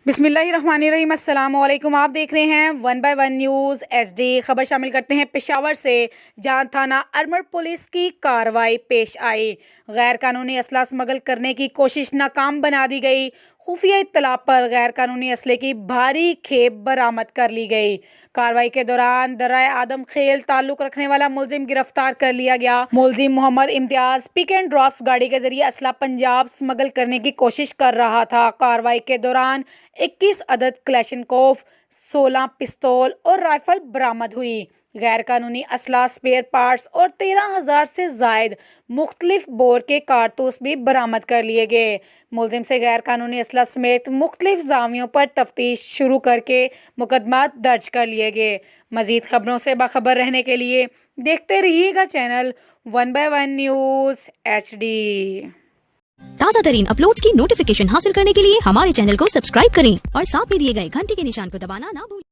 बिस्मिल्लाहिर्रहमानिर्रहीम, अस्सलाम वालेकुम। आप देख रहे हैं 1/1 न्यूज़ HD। खबर शामिल करते हैं पेशावर से, जहां थाना अरमड़ पुलिस की कार्रवाई पेश आई। गैर कानूनी असला स्मगल करने की कोशिश नाकाम बना दी गई। खुफिया इत्तला पर गैर कानूनी असले की भारी खेप बरामद कर ली गई। कार्रवाई के दौरान दर्राए आदम खेल ताल्लुक रखने वाला मुलजिम गिरफ्तार कर लिया गया। मुलजिम Mohammad Imtiaz pick and drops गाड़ी के जरिए असला पंजाब स्मगल करने की कोशिश कर रहा था। कार्रवाई के दौरान 21 अदद क्लैशनकोफ, 16 पिस्तौल और राइफल बरामद हुई। गैर कानूनी असला, स्पेयर पार्ट्स और 13,000 से जायद मुख्तलिफ बोर के कारतूस भी बरामद कर लिए गए। मुलजिम से गैर कानूनी असला समेत मुख्तलिफ जामियों पर तफ्तीश शुरू करके मुकदमा दर्ज कर लिए गए। मज़ीद खबरों से बाखबर रहने के लिए देखते रहिएगा चैनल 1/1 न्यूज़ HD। ताज़ा तरीन अपलोड्स की नोटिफिकेशन हासिल करने के लिए हमारे चैनल को सब्सक्राइब करें और साथ में दिए गए घंटी के निशान को दबाना ना भूलें।